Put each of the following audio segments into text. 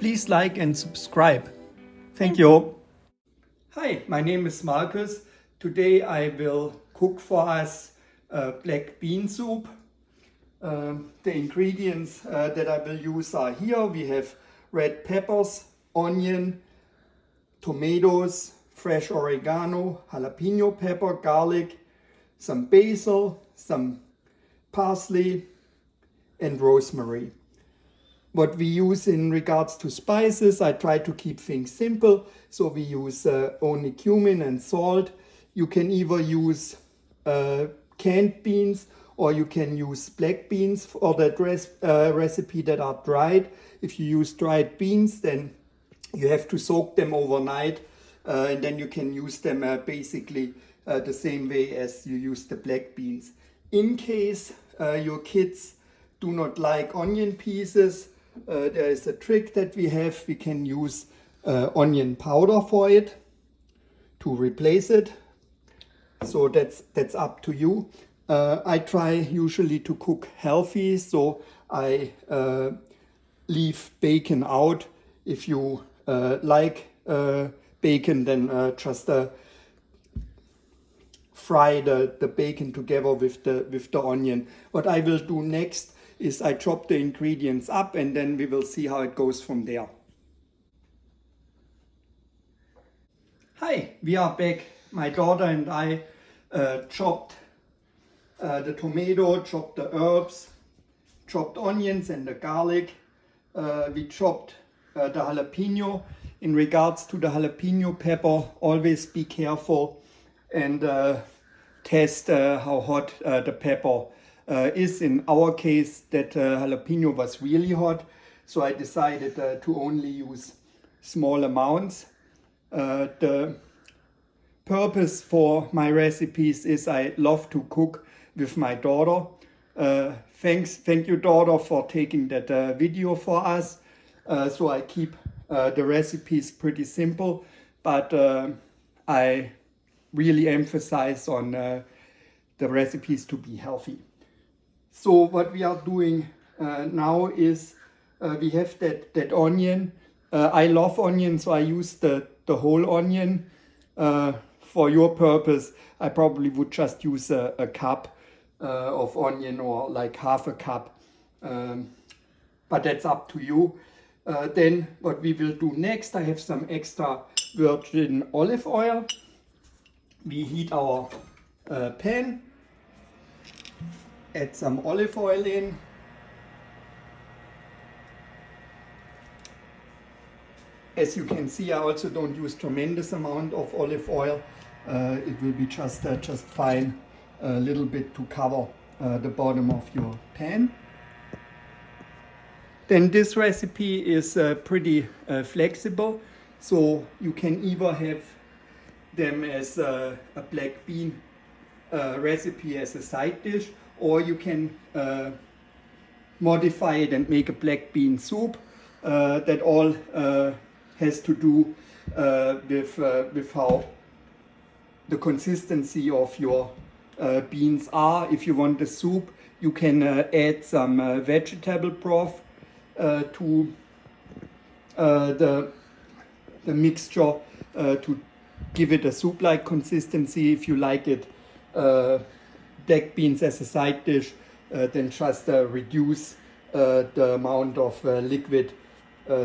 please like and subscribe. Thank you. Hi, my name is Marcus. Today I will cook for us black bean soup. The ingredients that I will use are here. We have red peppers, onion, tomatoes, fresh oregano, jalapeno pepper, garlic, some basil, some parsley, and rosemary. What we use in regards to spices, I try to keep things simple. So we use only cumin and salt. You can either use canned beans or you can use black beans for that recipe that are dried. If you use dried beans, then you have to soak them overnight and then you can use them basically the same way as you use the black beans. In case your kids do not like onion pieces, there is a trick that we have. We can use onion powder for it to replace it. So that's up to you. I try usually to cook healthy, so I leave bacon out. If you like bacon, then just fry the bacon together with the onion. What I will do next is I chop the ingredients up and then we will see how it goes from there. Hi, we are back. My daughter and I chopped the tomato, chopped the herbs, chopped onions and the garlic. We chopped the jalapeno. In regards to the jalapeno pepper, always be careful and test how hot the pepper is. In our case, that jalapeno was really hot, so I decided to only use small amounts. The purpose for my recipes is I love to cook with my daughter. Thank you, daughter, for taking that video for us. So I keep the recipes pretty simple, but I really emphasize on the recipes to be healthy. So what we are doing now is we have that onion. I love onion, so I use the whole onion. For your purpose, I probably would just use a cup of onion or like half a cup, but that's up to you. Then what we will do next, I have some extra virgin olive oil. We heat our pan, add some olive oil in. As you can see, I also don't use tremendous amount of olive oil. It will be just fine, a little bit to cover the bottom of your pan. Then this recipe is pretty flexible, so you can either have them as a black bean recipe as a side dish, or you can modify it and make a black bean soup. That all has to do with how the consistency of your beans are. If you want the soup, you can add some vegetable broth to the mixture to give it a soup-like consistency. If you like it black beans as a side dish, then just reduce the amount of liquid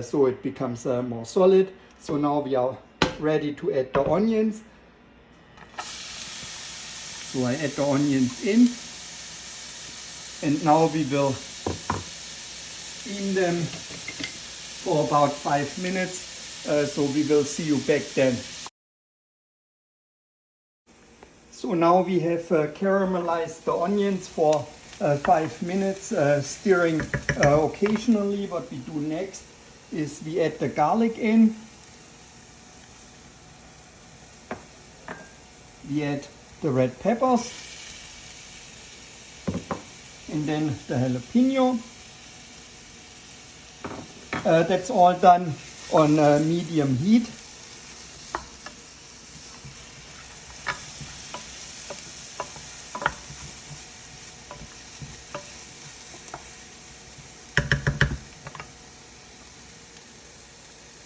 so it becomes more solid. So now we are ready to add the onions. So I add the onions in, and now we will steam them for about 5 minutes. So we will see you back then. So now we have caramelized the onions for 5 minutes, stirring occasionally. What we do next is we add the garlic in. We add the red peppers and then the jalapeno. That's all done on medium heat.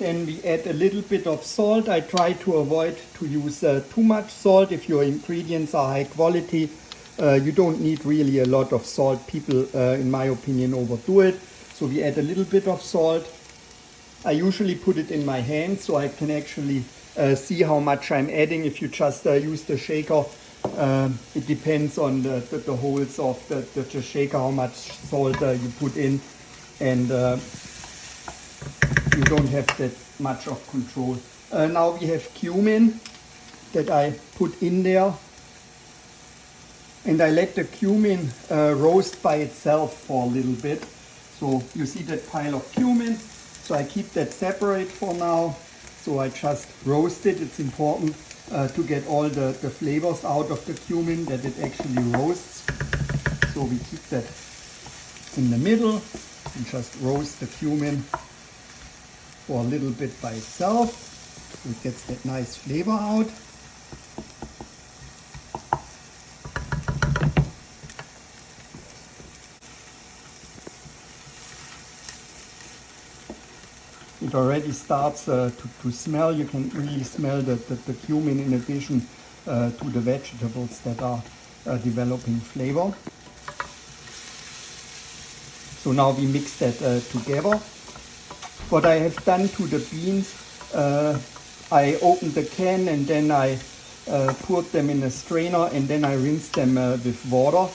Then we add a little bit of salt. I try to avoid to use too much salt. If your ingredients are high quality, you don't need really a lot of salt. People, in my opinion, overdo it. So we add a little bit of salt. I usually put it in my hand so I can actually see how much I'm adding. If you just use the shaker, it depends on the holes of the shaker, how much salt you put in, and you don't have that much of control. Now we have cumin that I put in there, and I let the cumin roast by itself for a little bit. So you see that pile of cumin, so I keep that separate for now. So I just roast it. It's important to get all the flavors out of the cumin, that it actually roasts. So we keep that in the middle and just roast the cumin for a little bit by itself. So it gets that nice flavor out. It already starts to smell. You can really smell the cumin in addition to the vegetables that are developing flavor. So now we mix that together. What I have done to the beans, I opened the can and then I poured them in a strainer and then I rinsed them with water.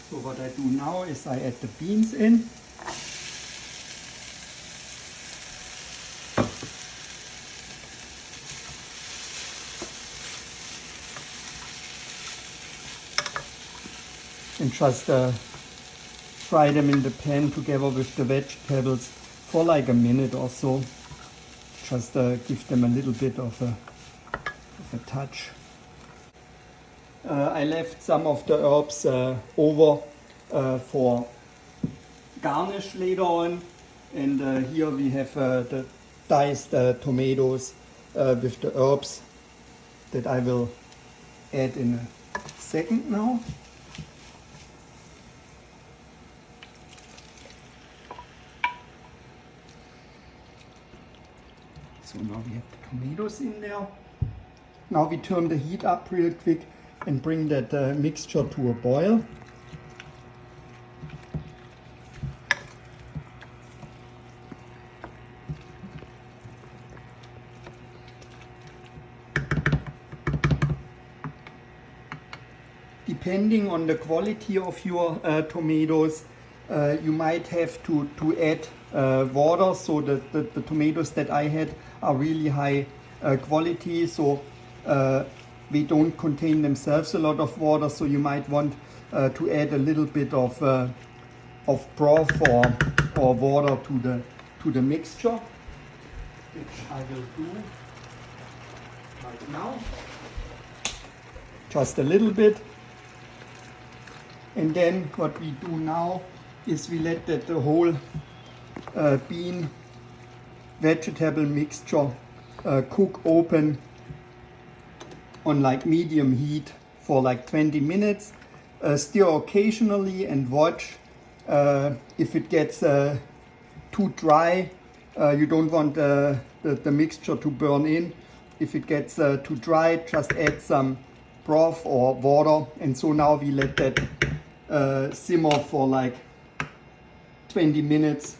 So what I do now is I add the beans in. And just fry them in the pan together with the vegetables for like a minute or so. Just give them a little bit of a touch. I left some of the herbs over for garnish later on, and here we have the diced tomatoes with the herbs that I will add in a second now. So now we have the tomatoes in there. Now we turn the heat up real quick and bring that mixture to a boil. Depending on the quality of your tomatoes, you might have to add water. So the tomatoes that I had are really high quality, so they don't contain themselves a lot of water, so you might want to add a little bit of broth or water to the mixture, which I will do right now. Just a little bit. And then what we do now is we let the whole bean vegetable mixture cook open on like medium heat for like 20 minutes. Stir occasionally and watch. If it gets too dry, you don't want the mixture to burn in. If it gets too dry, just add some broth or water. And so now we let that simmer for like 20 minutes.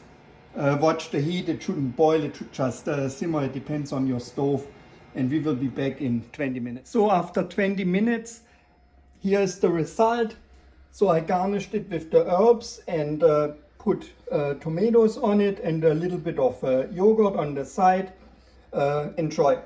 Watch the heat. It shouldn't boil, it should just simmer. It depends on your stove. And we will be back in 20 minutes. So after 20 minutes, here's the result. So I garnished it with the herbs and put tomatoes on it and a little bit of yogurt on the side. Enjoy.